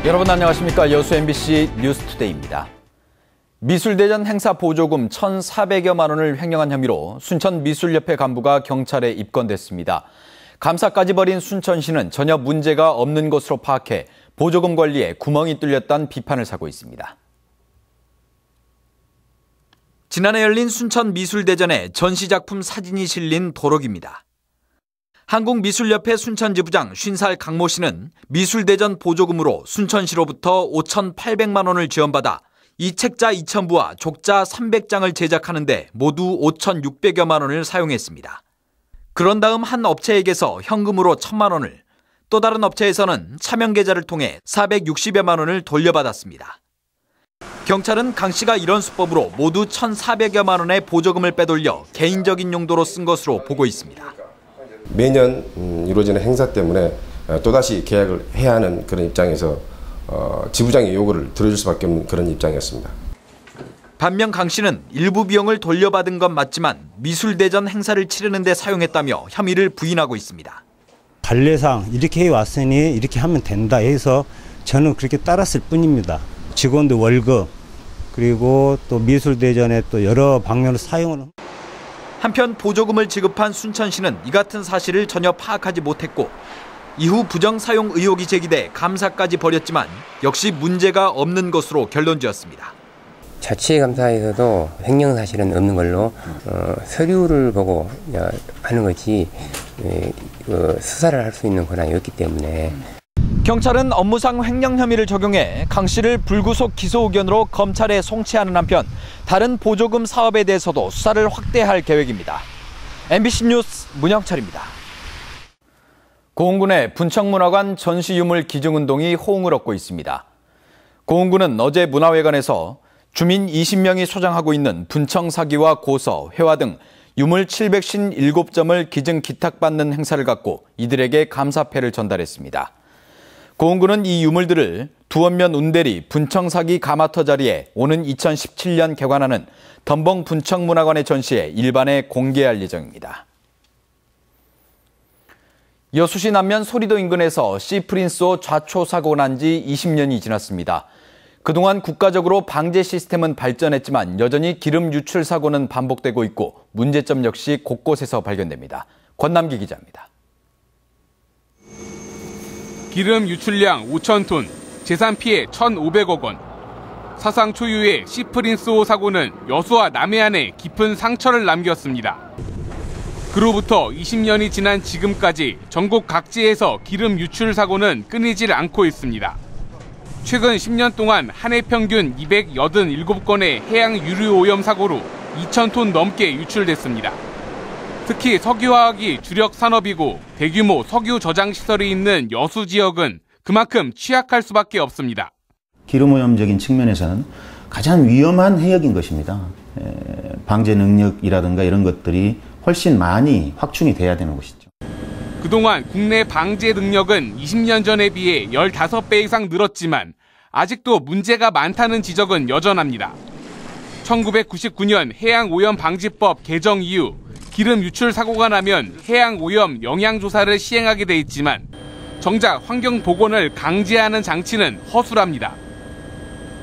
여러분 안녕하십니까. 여수 MBC 뉴스투데이입니다. 미술대전 행사 보조금 1,400여만 원을 횡령한 혐의로 순천미술협회 간부가 경찰에 입건됐습니다. 감사까지 벌인 순천시는 전혀 문제가 없는 것으로 파악해 보조금 관리에 구멍이 뚫렸다는 비판을 사고 있습니다. 지난해 열린 순천미술대전에 전시작품 사진이 실린 도록입니다. 한국미술협회 순천지부장 50살 강모 씨는 미술대전 보조금으로 순천시로부터 5,800만 원을 지원받아 이 책자 2,000부와 족자 300장을 제작하는 데 모두 5,600여만 원을 사용했습니다. 그런 다음 한 업체에게서 현금으로 1,000만 원을, 또 다른 업체에서는 차명계좌를 통해 460여만 원을 돌려받았습니다. 경찰은 강 씨가 이런 수법으로 모두 1,400여만 원의 보조금을 빼돌려 개인적인 용도로 쓴 것으로 보고 있습니다. 매년 이루어지는 행사 때문에 또다시 계약을 해야 하는 그런 입장에서 지부장의 요구를 들어줄 수밖에 없는 그런 입장이었습니다. 반면 강 씨는 일부 비용을 돌려받은 건 맞지만 미술대전 행사를 치르는 데 사용했다며 혐의를 부인하고 있습니다. 관례상 이렇게 해왔으니 이렇게 하면 된다 해서 저는 그렇게 따랐을 뿐입니다. 직원들 월급 그리고 또 미술대전에 또 여러 방면으로 사용을. 한편 보조금을 지급한 순천시는 이 같은 사실을 전혀 파악하지 못했고 이후 부정 사용 의혹이 제기돼 감사까지 벌였지만 역시 문제가 없는 것으로 결론지었습니다. 자치감사에서도 횡령 사실은 없는 걸로 서류를 보고 하는 거지 수사를 할 수 있는 권한이 없기 때문에. 경찰은 업무상 횡령 혐의를 적용해 강 씨를 불구속 기소 의견으로 검찰에 송치하는 한편 다른 보조금 사업에 대해서도 수사를 확대할 계획입니다. MBC 뉴스 문영철입니다. 고흥군의 분청문화관 전시유물 기증운동이 호응을 얻고 있습니다. 고흥군은 어제 문화회관에서 주민 20명이 소장하고 있는 분청사기와 고서, 회화 등 유물 757점을 기증 기탁받는 행사를 갖고 이들에게 감사패를 전달했습니다. 고흥군은 이 유물들을 두원면 운대리 분청사기 가마터 자리에 오는 2017년 개관하는 덤벙 분청문화관에 전시해 일반에 공개할 예정입니다. 여수시 남면 소리도 인근에서 시프린스호 좌초 사고가 난 지 20년이 지났습니다. 그동안 국가적으로 방제 시스템은 발전했지만 여전히 기름 유출 사고는 반복되고 있고 문제점 역시 곳곳에서 발견됩니다. 권남기 기자입니다. 기름 유출량 5,000톤, 재산 피해 1,500억 원. 사상 초유의 시프린스호 사고는 여수와 남해안에 깊은 상처를 남겼습니다. 그로부터 20년이 지난 지금까지 전국 각지에서 기름 유출 사고는 끊이질 않고 있습니다. 최근 10년 동안 한 해 평균 287건의 해양 유류 오염 사고로 2,000톤 넘게 유출됐습니다. 특히 석유화학이 주력 산업이고 대규모 석유 저장 시설이 있는 여수 지역은 그만큼 취약할 수밖에 없습니다. 기름 오염적인 측면에서는 가장 위험한 해역인 것입니다. 방제 능력이라든가 이런 것들이 훨씬 많이 확충이 돼야 되는 것이죠. 그동안 국내 방제 능력은 20년 전에 비해 15배 이상 늘었지만 아직도 문제가 많다는 지적은 여전합니다. 1999년 해양오염방지법 개정 이후 기름 유출 사고가 나면 해양오염 영향조사를 시행하게 돼 있지만 정작 환경보건을 강제하는 장치는 허술합니다.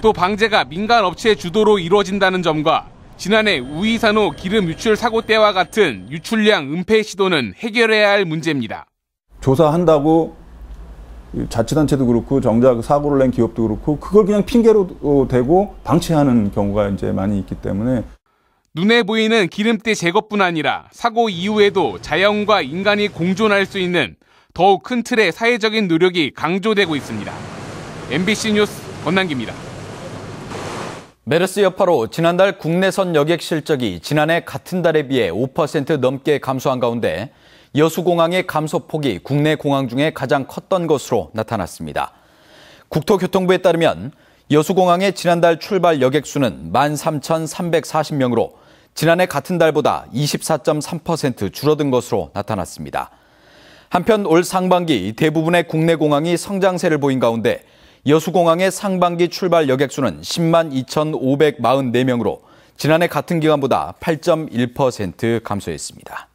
또 방제가 민간업체 주도로 이루어진다는 점과 지난해 우이산호 기름 유출 사고 때와 같은 유출량 은폐 시도는 해결해야 할 문제입니다. 조사한다고 자치단체도 그렇고 정작 사고를 낸 기업도 그렇고 그걸 그냥 핑계로 대고 방치하는 경우가 이제 많이 있기 때문에 눈에 보이는 기름때 제거뿐 아니라 사고 이후에도 자연과 인간이 공존할 수 있는 더욱 큰 틀의 사회적인 노력이 강조되고 있습니다. MBC 뉴스 권남기입니다. 메르스 여파로 지난달 국내선 여객 실적이 지난해 같은 달에 비해 5% 넘게 감소한 가운데 여수공항의 감소폭이 국내 공항 중에 가장 컸던 것으로 나타났습니다. 국토교통부에 따르면 여수공항의 지난달 출발 여객 수는 13,340명으로 지난해 같은 달보다 24.3% 줄어든 것으로 나타났습니다. 한편 올 상반기 대부분의 국내 공항이 성장세를 보인 가운데 여수공항의 상반기 출발 여객 수는 10만 2,544명으로 지난해 같은 기간보다 8.1% 감소했습니다.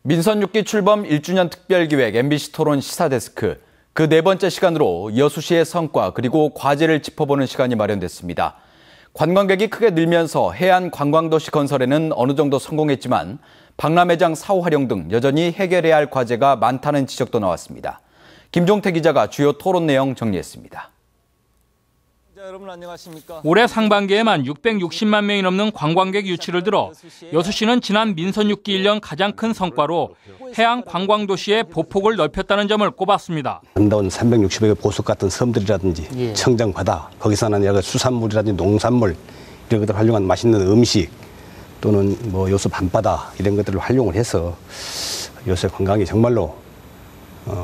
민선 6기 출범 1주년 특별기획 MBC 토론 시사데스크. 그 네 번째 시간으로 여수시의 성과 그리고 과제를 짚어보는 시간이 마련됐습니다. 관광객이 크게 늘면서 해안 관광도시 건설에는 어느 정도 성공했지만 박람회장 사후 활용 등 여전히 해결해야 할 과제가 많다는 지적도 나왔습니다. 김종태 기자가 주요 토론 내용 정리했습니다. 여러분 안녕하십니까? 올해 상반기에만 660만 명이 넘는 관광객 유치를 들어 여수시는 지난 민선 6기 1년 가장 큰 성과로 해안 관광도시의 보폭을 넓혔다는 점을 꼽았습니다. 아름다운 360여 개 보석 같은 섬들이라든지 청정바다, 거기서 나는 여러 수산물이라든지 농산물 이런 것들을 활용한 맛있는 음식 또는 뭐 여수 밤바다 이런 것들을 활용을 해서 여수의 관광이 정말로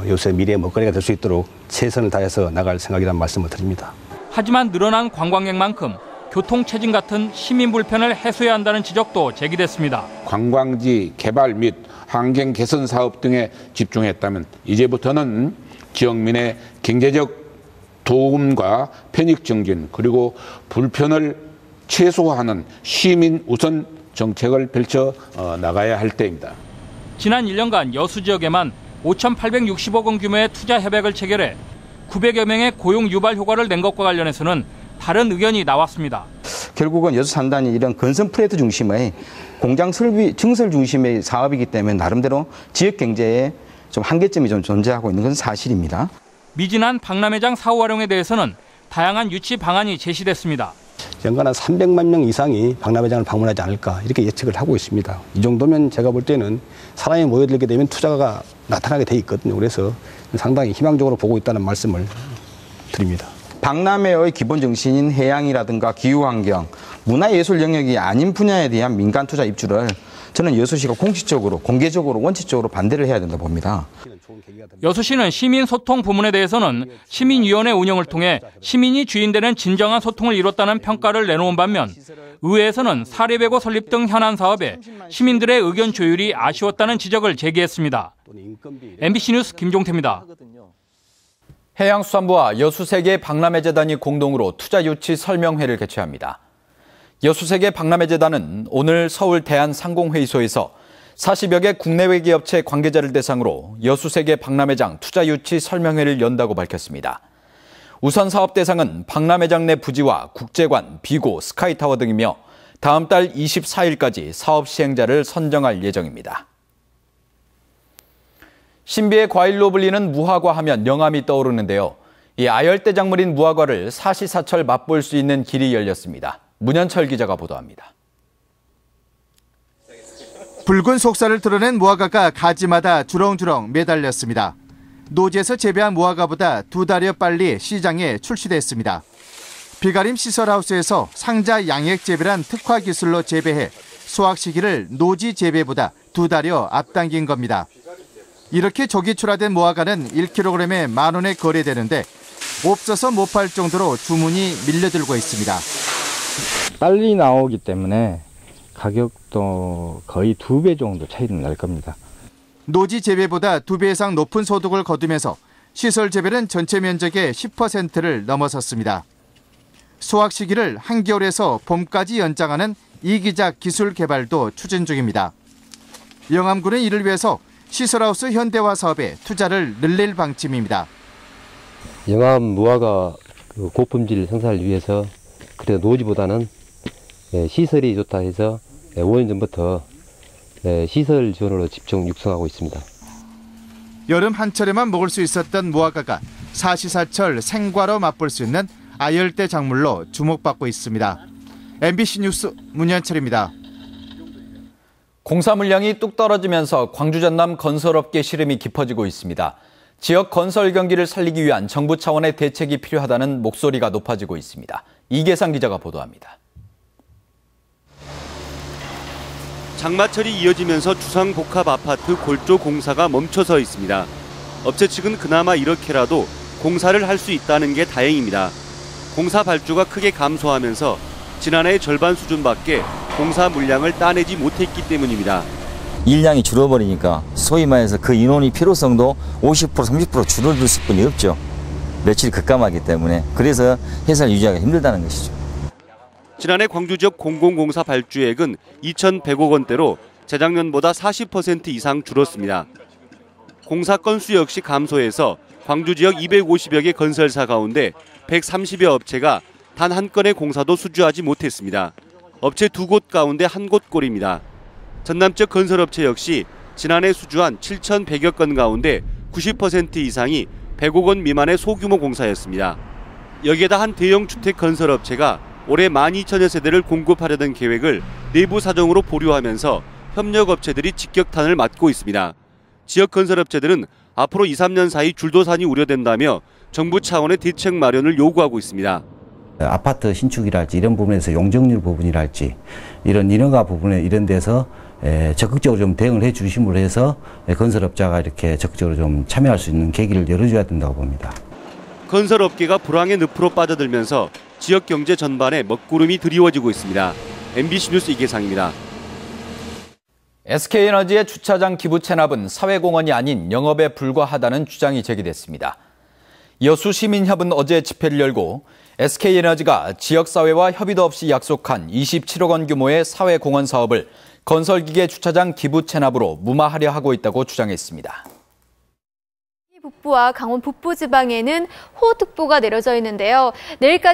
여수의 미래의 먹거리가 될 수 있도록 최선을 다해서 나갈 생각이라는 말씀을 드립니다. 하지만 늘어난 관광객만큼 교통체증 같은 시민 불편을 해소해야 한다는 지적도 제기됐습니다. 관광지 개발 및 환경 개선 사업 등에 집중했다면 이제부터는 지역민의 경제적 도움과 편익 증진 그리고 불편을 최소화하는 시민 우선 정책을 펼쳐 나가야 할 때입니다. 지난 1년간 여수 지역에만 5,860억 원 규모의 투자 협약을 체결해 900여 명의 고용 유발 효과를 낸 것과 관련해서는 다른 의견이 나왔습니다. 결국은 여수 산단이 이런 건설 프레트 중심의 공장 설비 증설 중심의 사업이기 때문에 나름대로 지역 경제에 좀 한계점이 좀 존재하고 있는 것은 사실입니다. 미진한 박람회장 사후 활용에 대해서는 다양한 유치 방안이 제시됐습니다. 연간 한 300만 명 이상이 박람회장을 방문하지 않을까 이렇게 예측을 하고 있습니다. 이 정도면 제가 볼 때는 사람이 모여들게 되면 투자가 나타나게 돼 있거든요. 그래서 상당히 희망적으로 보고 있다는 말씀을 드립니다. 박람회의 기본 정신인 해양이라든가 기후환경, 문화예술 영역이 아닌 분야에 대한 민간 투자 입주를 저는 여수시가 공식적으로, 공개적으로, 원칙적으로 반대를 해야 된다고 봅니다. 여수시는 시민소통 부문에 대해서는 시민위원회 운영을 통해 시민이 주인되는 진정한 소통을 이뤘다는 평가를 내놓은 반면 의회에서는 사례배고 설립 등 현안 사업에 시민들의 의견 조율이 아쉬웠다는 지적을 제기했습니다. MBC 뉴스 김종태입니다. 해양수산부와 여수세계 박람회재단이 공동으로 투자 유치 설명회를 개최합니다. 여수세계 박람회재단은 오늘 서울 대한상공회의소에서 40여 개 국내외 기업체 관계자를 대상으로 여수세계 박람회장 투자 유치 설명회를 연다고 밝혔습니다. 우선 사업 대상은 박람회장 내 부지와 국제관, 비고, 스카이타워 등이며 다음 달 24일까지 사업 시행자를 선정할 예정입니다. 신비의 과일로 불리는 무화과 하면 영암이 떠오르는데요. 이 아열대 작물인 무화과를 사시사철 맛볼 수 있는 길이 열렸습니다. 문현철 기자가 보도합니다. 붉은 속살을 드러낸 무화과가 가지마다 주렁주렁 매달렸습니다. 노지에서 재배한 무화과보다 2달여 빨리 시장에 출시됐습니다. 비가림 시설하우스에서 상자 양액 재배란 특화 기술로 재배해 수확 시기를 노지 재배보다 2달여 앞당긴 겁니다. 이렇게 조기출하된 무화과는 1kg에 10,000원에 거래되는데 없어서 못 팔 정도로 주문이 밀려들고 있습니다. 빨리 나오기 때문에 가격도 거의 2배 정도 차이는 날 겁니다. 노지 재배보다 2배 이상 높은 소득을 거두면서 시설 재배는 전체 면적의 10%를 넘어섰습니다. 수확 시기를 한겨울에서 봄까지 연장하는 이기작 기술 개발도 추진 중입니다. 영암군은 이를 위해서 시설하우스 현대화 사업에 투자를 늘릴 방침입니다. 영암 무화과 고품질 생산을 위해서 그래도 노지보다는 시설이 좋다 해서 5년 전부터 시설 지원으로 집중 육성하고 있습니다. 여름 한철에만 먹을 수 있었던 무화과가 사시사철 생과로 맛볼 수 있는 아열대 작물로 주목받고 있습니다. MBC 뉴스 문현철입니다. 공사 물량이 뚝 떨어지면서 광주 전남 건설업계 시름이 깊어지고 있습니다. 지역 건설 경기를 살리기 위한 정부 차원의 대책이 필요하다는 목소리가 높아지고 있습니다. 이계상 기자가 보도합니다. 장마철이 이어지면서 주상복합 아파트 골조 공사가 멈춰서 있습니다. 업체 측은 그나마 이렇게라도 공사를 할 수 있다는 게 다행입니다. 공사 발주가 크게 감소하면서 지난해의 절반 수준밖에 공사 물량을 따내지 못했기 때문입니다. 일량이 줄어버리니까 소위 말해서 그 인원이 필요성도 50% 30% 줄어들 수뿐이 없죠. 며칠 급감하기 때문에. 그래서 회사를 유지하기가 힘들다는 것이죠. 지난해 광주 지역 공공공사 발주액은 2,100억 원대로 재작년보다 40% 이상 줄었습니다. 공사 건수 역시 감소해서 광주 지역 250여 개 건설사 가운데 130여 업체가 단 한 건의 공사도 수주하지 못했습니다. 업체 2곳 가운데 1곳 꼴입니다. 전남 지역 건설업체 역시 지난해 수주한 7,100여 건 가운데 90% 이상이 100억 원 미만의 소규모 공사였습니다. 여기에다 한 대형 주택 건설업체가 올해 12,000여 세대를 공급하려던 계획을 내부 사정으로 보류하면서 협력업체들이 직격탄을 맞고 있습니다. 지역 건설업체들은 앞으로 2, 3년 사이 줄도산이 우려된다며 정부 차원의 대책 마련을 요구하고 있습니다. 아파트 신축이랄지 이런 부분에서 용적률 부분이랄지 이런 인허가 부분에 이런 데서 적극적으로 좀 대응을 해 주심으로 해서 건설업자가 이렇게 적극적으로 좀 참여할 수 있는 계기를 열어줘야 된다고 봅니다. 건설업계가 불황의 늪으로 빠져들면서 지역 경제 전반에 먹구름이 드리워지고 있습니다. MBC 뉴스 이계상입니다. SK에너지의 주차장 기부 체납은 사회공헌이 아닌 영업에 불과하다는 주장이 제기됐습니다. 여수 시민협은 어제 집회를 열고 SK에너지가 지역사회와 협의도 없이 약속한 27억 원 규모의 사회공헌 사업을 건설기계 주차장 기부 체납으로 무마하려 하고 있다고 주장했습니다. 북부와 강원 북부 지방에는 호우특보가 내려져 있는데요. 내일까지